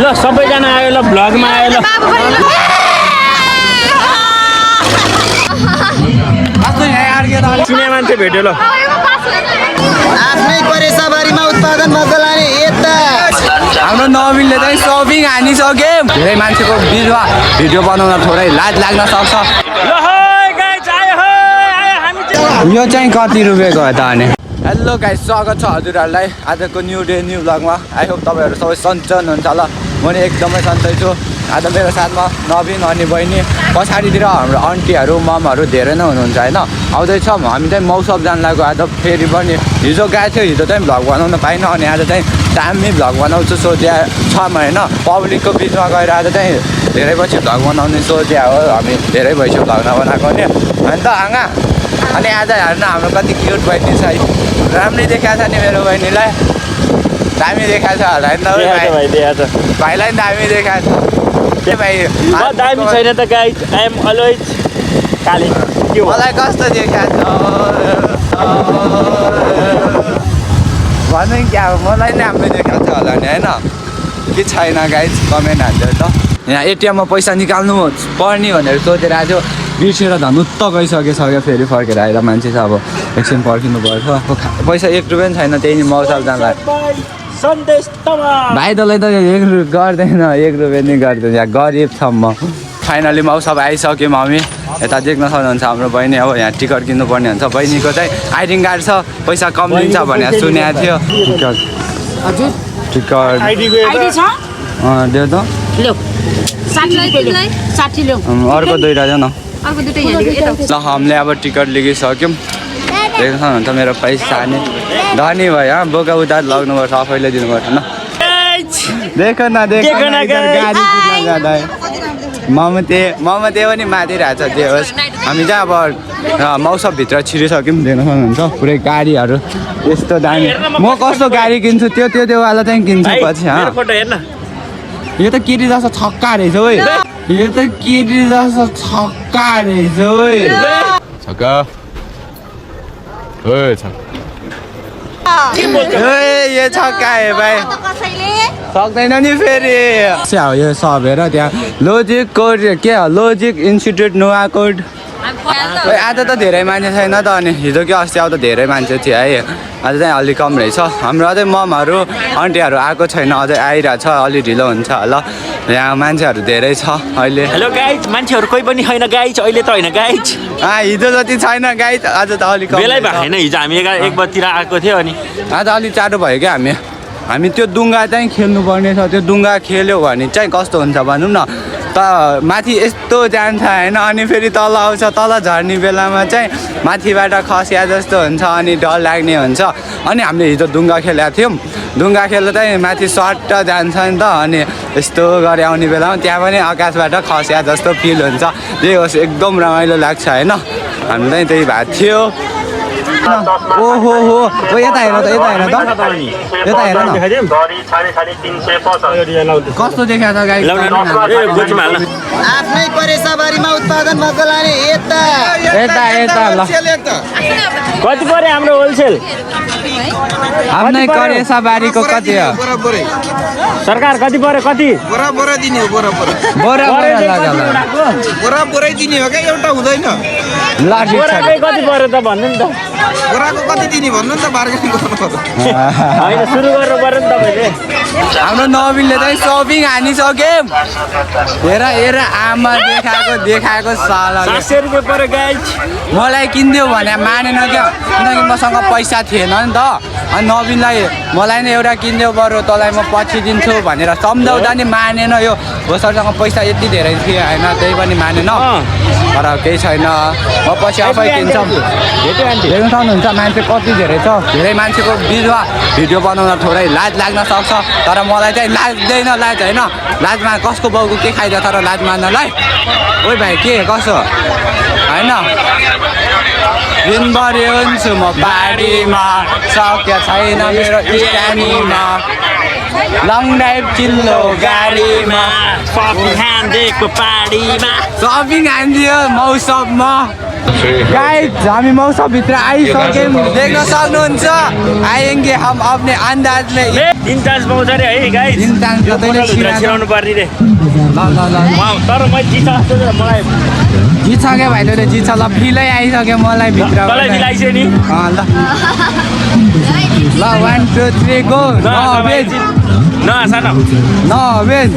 ल सबैजना आयो ल भ्लगमा आयो ल चिने मान्छे भेट्यो ल आफ्नै परेसाबारीमा उत्पादन मजा लाने यता हाम्रो नवीनले चाहिँ सपिङ हानिसक्यो धेरै मान्छेको बिचमा भिडियो बनाउन थोरै लाज लाग्न सक्छ यो चाहिँ कति रुपियाँको हो त अनि हेलो गाइस स्वागत छ हजुरहरूलाई आजको न्यू डे न्यू भ्लगमा आई होप तपाईँहरू सबै सन्चै हुनुहुन्छ होला म नि एकदमै सन्चै छु आज मेरो साथमा नवीन अनि बहिनी पछाडितिर हाम्रो आन्टीहरू ममहरू धेरै नै हुनुहुन्छ होइन आउँदैछौँ हामी चाहिँ मौसम जान लाग्यो आज फेरि पनि हिजो गएको थियो हिजो चाहिँ भ्लग बनाउन पाइनँ अनि आज चाहिँ टाइममै भ्लग बनाउँछु सोध्या छ होइन पब्लिकको बिचमा गएर आज चाहिँ धेरै पछि भ्लग बनाउने सोध्या हो हामी धेरै भइसक्यो भ्लग नबनाएको नि होइन त आँगा अनि आज हेर्नु हाम्रो कति क्युट बहिनी छ राम्रै देखाएको छ नि मेरो बहिनीलाई दामी देखाएको छ होला होइन भाइलाई पनि दामी देखाएको छ के भाइ दामी छैन त गाइज आई एम अलवेज काली मलाई कस्तो देखाएको छ भन्नु क्या अब मलाई नै राम्रो देखाएको छ होला नि होइन के छैन गाइज कमेन्ट हाल्दै त यहाँ एटिएममा पैसा निकाल्नु पर्ने भनेर सोचेर आज बिर्सेर धनुत्त गइसकेको फेरि फर्केर आएर मान्छे चाहिँ अब एकछिन पर्खिनु पर्छ पैसा 1 रुपियाँ पनि छैन त्यही नि मौसम जानलाई भाइ तँलाई त 1 गर्दैन 1 रुपियाँ नि गर्दैन यहाँ गरिब छ म फाइनली मौसम आइसक्यौँ हामी यता देख्न सक्नुहुन्छ हाम्रो बहिनी अब यहाँ टिकट किन्नुपर्ने हुन्छ बहिनीको चाहिँ आइडी कार्ड छ पैसा कम लिन्छ भनेर सुनेको थियो टिकट देऊ त अर्को दुईवटा जाउँ न ल हामीले अब टिकट लिइसक्यौँ देख्न सक्नुहुन्छ मेरो पैसा नि धनी भयो बोका उता लग्नुपर्छ आफैले दिनुपर्छ न देख न गाडी कुद्न जाँदा ममते पनि माथिरहेछ जे होस् हामी चाहिँ अब मौसमभित्र छिरिसक्यौँ देख्न सक्नुहुन्छ पुरै गाडीहरू यस्तो दामी म कस्तो गाडी किन्छु त्योवाला चाहिँ किन्छु पछि यो त केटी जस्तो छक्का रहेछ है यो त केटी जस्तो छक्का रहेछ है छक्का यो छक्का है भाइ सक्दैन नि फेरि यो सबेर त्यहाँ लोजिक कोड के लोजिक इन्स्टिट्युट नुवाकोट आज त धेरै मान्छे छैन त अनि हिजो कि अस्ति आउँदा धेरै मान्छे थियो है आज चाहिँ अलिक कम रहेछ हाम्रो अझै ममहरू आन्टीहरू आएको छैन अझै आइरहेछ अलि ढिलो हुन्छ होला यहाँ मान्छेहरू धेरै छ अहिले हेलो गाइज मान्छेहरू कोही पनि छैन गाइज अहिले त होइन गाइज हिजो जति छैन गाइज आज त अलिक बेलै भएको छैन हिजो हामी 1 बजीतिर आएको थियो अनि आज अलिक चाँडो भयो क्या हामी त्यो डुङ्गा चाहिँ खेल्नुपर्ने छ त्यो डुङ्गा खेल्यो भने चाहिँ कस्तो हुन्छ भनौँ न त माथि यस्तो जान्छ होइन अनि फेरि तल आउँछ तल झर्ने बेलामा चाहिँ माथिबाट खस्या जस्तो हुन्छ अनि डर लाग्ने हुन्छ अनि हामीले हिजो डुङ्गा खेलेको थियौँ डुङ्गा खेल्दा चाहिँ माथि सट्ट जान्छ नि त अनि यस्तो गरी आउने बेलामा त्यहाँ पनि आकाशबाट खस्या जस्तो फिल हुन्छ त्यही होस् एकदम रमाइलो लाग्छ होइन हामीलाई त्यही भएको थियो ओहो यता हेर त यता हेर न कस्तो देखाएको छ गाई आफ्नै परेसाबारीमा उत्पादन मजा लाने यता ल कति परे हाम्रो होलसेल आफ्नै परेसाबारीको कति हो सरकार कति पऱ्यो कति बोरा दिने हो बोरा दिने हो क्या एउटा हुँदैन कति पऱ्यो त भन्नु नि त बोराको कति दिने भन्नु नि त बार्गेनिङ गर्नु होइन सुरु गर्नु पर्यो नि तपाईँले हाम्रो नवीनले चाहिँ सपिङ हानिसक्यो हेर आमा देखाएको साला 700 रुपियाँ पऱ्यो गाइज मलाई किनिदियो भने मानेन क्या किनकि मसँग पैसा थिएन नि त अनि नवीनलाई मलाई नै एउटा किनिदियो बरु तँलाई म पछि दिन्छु भनेर सम्झाउँदा नि मानेन यो सरसँग पैसा यति धेरै थियो होइन त्यही पनि मानेन तर केही छैन म पछि आफै किन्छौँ देख्न सक्नुहुन्छ मान्छे कति धेरै छ धेरै मान्छेको बिचमा भिडियो बनाउन थोरै लाज लाग्न सक्छ तर मलाई चाहिँ लाग्दैन लाज होइन लाजमा कसको बाउको के खाइदियो तर लाज मान्नलाई ओइ भाइ के कसो होइन दिनभरि हुन्छु म बारीमा सक्य छैन मेरो स्ट्यान्डमा लङ ड्राइभ चिल्लो गाडीमा सपिङ हान्दिएको पाडीमा सपिङ हान्दियो मौसममा गाइस हामी मौसमभित्र आइसक्यौँ देख्न सक्नुहुन्छ आएंगे हम अपने अंदाज में 3 चान्स पाउँछ रे है गाइस तीन चान्स जतैले छिराउनु पर्ने रे ल तर म जित्छ जस्तो मलाई जित्सक्यो भाइ तैँले जित्छ ल फिलै आइसक्यो मलाई भित्र तँलाई मिलाइसक्यो नि ल 1 2 3 गो नभेज नहाँसा न नभेज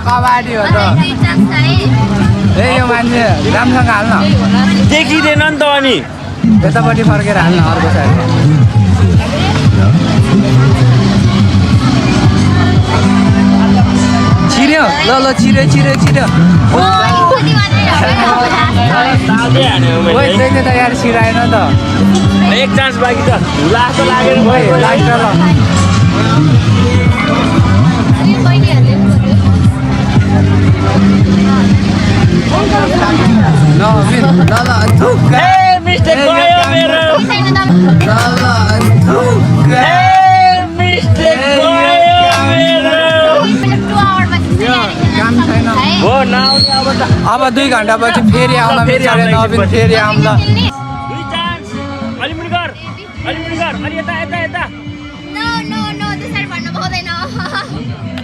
कबाडी हो त ए यो मान्छे राम्रोसँग हाल्न देखिँदैन नि त अनि यतापट्टि फर्केर हाल्न अर्को साइड छिर्यो ल छिर्यो त यार छिराएन त एक चान्स बाँकी छ लास्ट लागेर लास्ट ल मिस्टेक गयो मेरो मिस्टेक गयो मेरो काम छैन हो नआउने अब त अब 2 घन्टापछि फेरि आउला बिचारे नबिन फेरि आउला 2 चान्स अलिमुडी गर अलि यता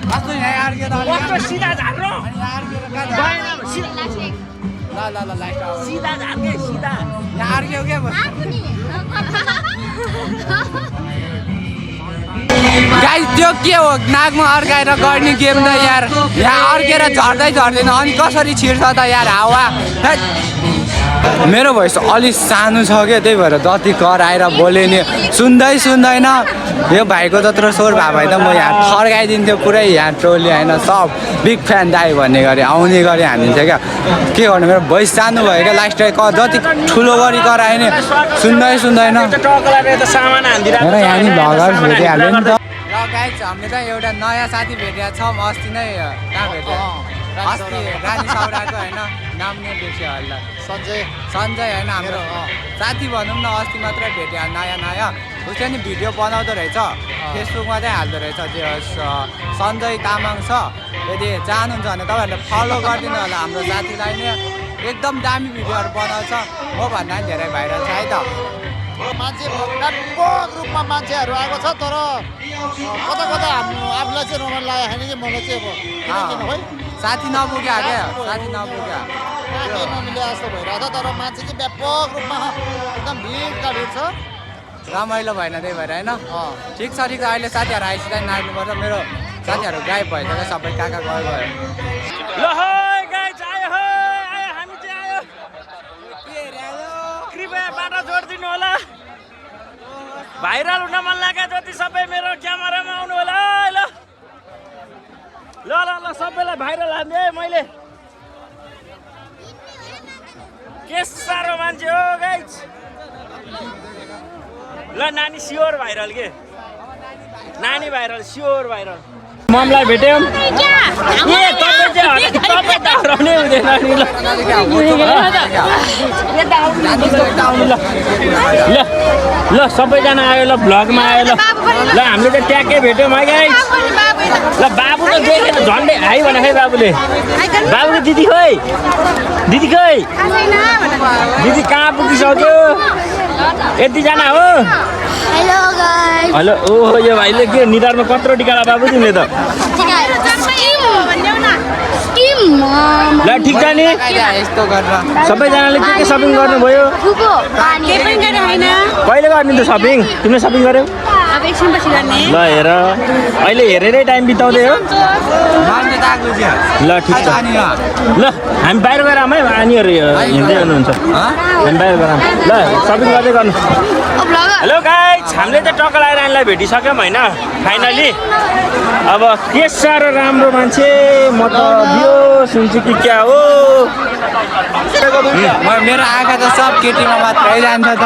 कस्तो यहाँ आर्के त कस्तो सिधा झार्नु ल लाइट सिधा झार्के सिधा यहाँ आर्क्यो के गाइस त्यो के हो नाकमा अड्काएर गर्ने गेम त यार यहाँ अड्केर झर्दैन अनि कसरी छिर्छ त यार हावा मेरो भोइस अलिक सानो छ क्या त्यही भएर जति कराएर बोले नि सुन्दैन यो भाइको जत्रो स्वर भए भए त म यहाँ थर्काइदिन्थ्यो पुरै यहाँ ट्रोली होइन सब बिग फ्यान दाइ भन्ने गरी आउने गरी हानिन्थ्यो क्या के गर्नु मेरो भोइस सानो भयो क्या लास्ट जति ठुलो गरी करायो नि सुन्दैन यहाँ नि भगर्स भेटिहाल्यो नि त र गाइस हामीले त एउटा नयाँ साथी भेटेका छौँ अस्ति नै कहाँ भेट्यो अस्ति रानी साउराको होइन नाम नै बिर्स्यो होला सञ्जय होइन हाम्रो साथी भनौँ न अस्ति मात्रै भेट्यो नयाँ उसले नि भिडियो बनाउँदो रहेछ फेसबुकमा चाहिँ हाल्दो रहेछ त्यो सञ्जय तामाङ छ यदि चाहनुहुन्छ भने तपाईँहरूले फलो गरिदिनु होला हाम्रो साथीलाई नै एकदम दामी भिडियोहरू बनाउँछ म भन्दा पनि धेरै भाइरल छ है त मान्छे व्यापक रूपमा मान्छेहरू आएको छ तर कता आफूलाई चाहिँ रमाइलो लागेको छैन कि मलाई चाहिँ अब किन है साथी नपुग्यो क्या साथी नपुग्यो नमिले जस्तो भइरहेको छ तर मान्छे चाहिँ व्यापक रूपमा एकदम भिडका भिड छ रमाइलो भएन त्यही भएर होइन ठिक छ अहिले साथीहरू आइसिँदा नाच्नुपर्छ मेरो साथीहरू गायब भइसक्यो सबै कहाँ गयो ल गाइस आयो हामी चाहिँ आयो कृपया बाटो जोडिदिनु होला भाइरल हुन मन लाग्यो जति सबै मेरो क्यामेरामा आउनु होला ल सबैलाई भाइरल हान्दिए मैले के साह्रो मान्छे हो गाइस ल नानी स्योर भाइरल के नानी भाइरल स्योर भाइरल ममलाई भेट्यौँ ए तपाईँ चाहिँ तपाईँ त हराउनै हुँदैन नि ल सबैजना आयो ल भ्लगमा आयो ल हामीले त ट्याक्कै भेट्यौँ है गाइस ल बाबु त देखेर झन्डै हाई भने खै बाबुले दिदी खोइ दिदी कहाँ पुगिसक्यो यतिजना हो हेलो ओहो यो भाइले के निधारमा कत्रो टिकाला बाबु तिमीले त ल ठिक छ नि सबैजनाले के सपिङ गर्नुभयो कहिले गर्ने त सपिङ तिमीले सपिङ गर्यौ ल हेर अहिले हेरेरै टाइम बिताउँदै हो ल ठिक छ ल हामी बाहिर गएर आऊँ है नानीहरू हिँड्दै हुनुहुन्छ हामी बाहिर गएर ल सपिङ गर्दै गर्नु हेलो गाइस हामीले त टक्क लगाएर नानीलाई भेटिसक्यौँ होइन फाइनली अब के साह्रो राम्रो मान्छे म त बियो सुन्छु कि क्या हो मेरो आँखा त सब केटीमा मात्रै जान्छ त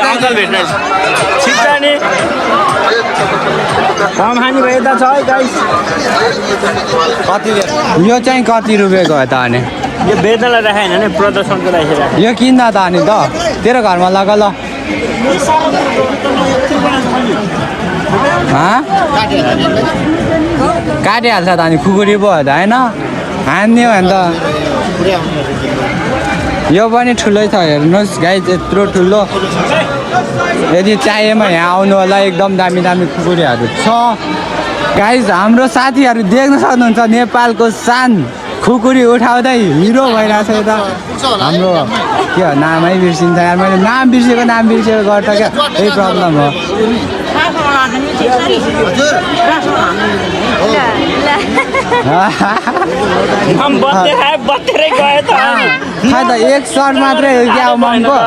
अङ्कल भेट्नु ठिक छ नि कम खाने भयो त छ है गाइस कति यो चाहिँ कति रुपियाँको हो त अनि यो बेच्नलाई राखेन नि प्रदर्शनको लागि यो किन्दा त अनि त तेरो घरमा लगा ल काटिहाल्छ त अनि खुकुरी पो हो त होइन हान्ने हो भने त यो पनि ठुलै छ हेर्नुहोस् गाई यत्रो ठुलो यदि चाहिएमा यहाँ आउनु होला एकदम दामी दामी खुकुरीहरू छ गाइज हाम्रो साथीहरू देख्न सक्नुहुन्छ नेपालको सान खुकुरी उठाउँदै हिरो भइरहेछ यता हाम्रो के हो नामै बिर्सिन्छ यार मैले नाम बिर्सेको गर्छ क्या त्यही प्रब्लम हो खै त एक सर्ट मात्रै हो क्या ममको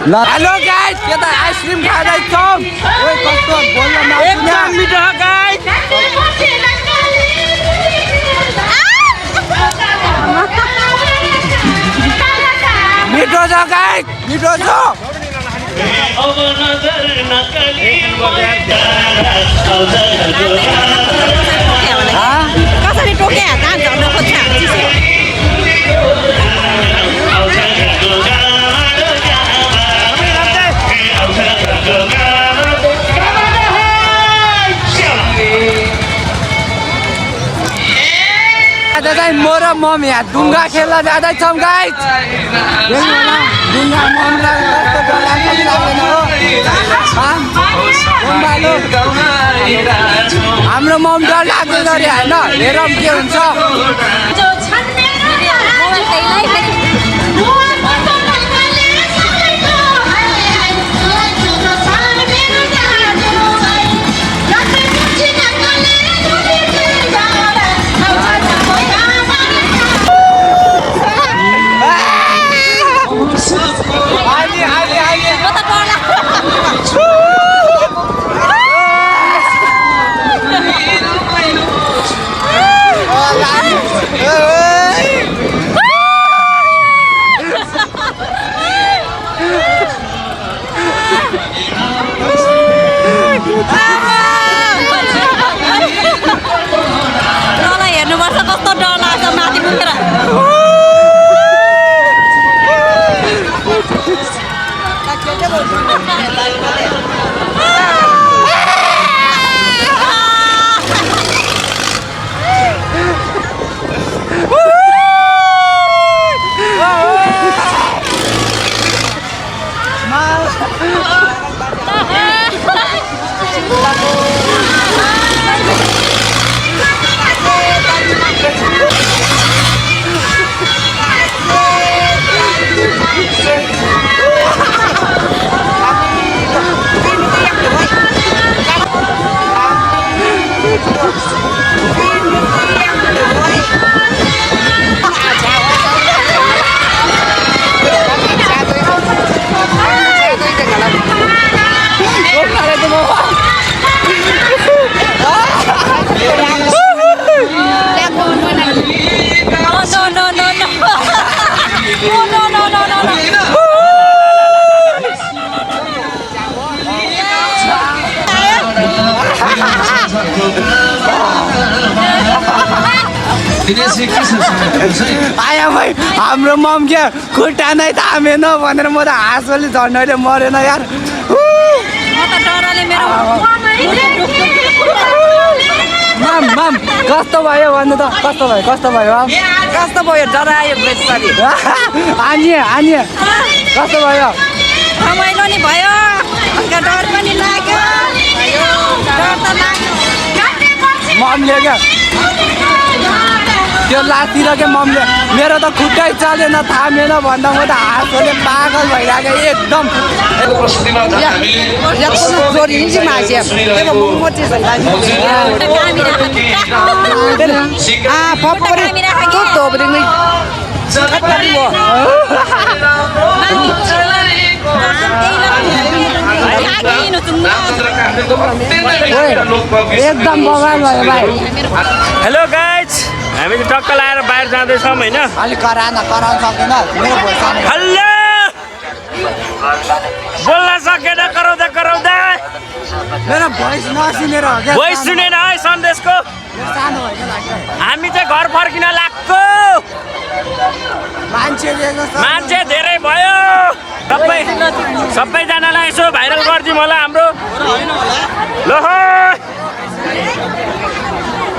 ल हेलो गाइस के त आइसक्रिम खाँदैछौँ कस्तो बोल्न एकदम मिठो गाइस मिठो छ गाइस मिठो छ कसरी टोके कहाँ झर्न खोज्छ म र मम यहाँ डुङ्गा खेल्न जाँदैछौँ गाइस डुङ्गा ममलाई कस्तो डर लाग्छ कि लाग्दैन हो हाम्रो मम डर लाग्दैन अरे होइन हेरौँ के हुन्छ हेर्नुपर्छ कस्तो डर लाग्छ माथि पुगेर आया भाइ हाम्रो मम क्या खुट्टा नै थामेन भनेर म त हाँसोले झन्डैले मरेन यार मम मम कस्तो भयो भन्नु त कस्तो भयो कस्तो भयो डरायो बेचारी आनी कस्तो भयो रमाइलो नि भयो डर पनि लाग्यो डर त लाग्यो ममले क्या त्यो लातिर क्या ममले मेरो त खुट्टै चलेन थामेन भन्दा म त हाँसोले पागल भइरहेको एकदम एकदम बवाल भयो भाइ हेलो गाइज हामी चाहिँ टक्क लाएर बाहिर जाँदैछौँ होइन अलिक कराउन सकिन मेरो हेलो बोल्न सकेन कराउँदा मेरो भोइस नसुनेर भोइस सुनेन है सन्देशको हामी चाहिँ घर फर्किन लाग्छ मान्छे धेरै भयो सबैजनालाई यसो भाइरल गरिदिउँ होला हाम्रो ल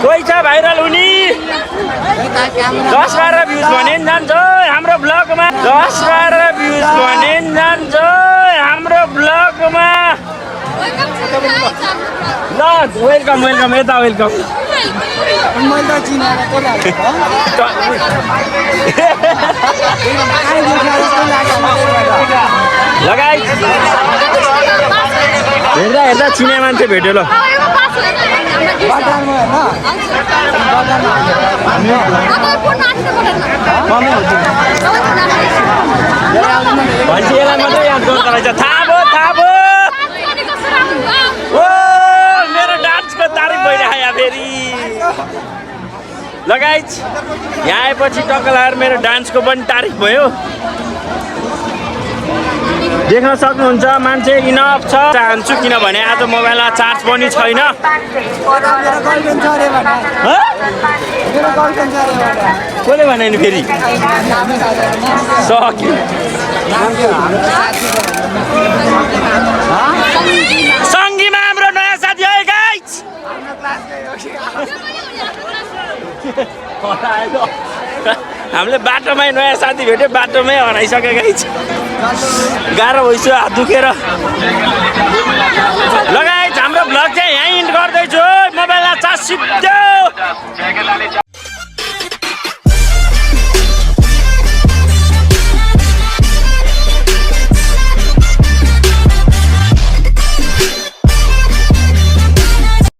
कोही छ भाइरल हुने 10-12 भ्युज भने नि जान्छ हाम्रो ब्लगमा 10-12 भ्युज भने नि जान्छ हाम्रो ब्लगमा ल वेलकम यता वेलकम लगाइ हेर्दा चिने मान्छे भेट्यो ल भन्छ यसलाई मात्रै याद गर्नु रहेछ थाहा भयो ओ मेरो डान्सको तारिफ भइरहेको फेरि लगाइज यहाँ आएपछि टक्क लगाएर मेरो डान्सको पनि तारिफ भयो देख्न सक्नुहुन्छ मान्छे इनफ छ चाहन्छु किनभने आज मोबाइलमा चार्ज पनि छैन कसले भने नि फेरि सक्यो सङ्गीमा हाम्रो नयाँ साथी हो गाइज हामीले बाटोमै नयाँ साथी भेट्यो बाटोमै हराइसक्यो गाइज गाह्रो भइसक्यो हात दुखेर लगाइज हाम्रो भ्लग चाहिँ यहीँ इन्ड गर्दैछु मोबाइलमा चार्ज सिद्धो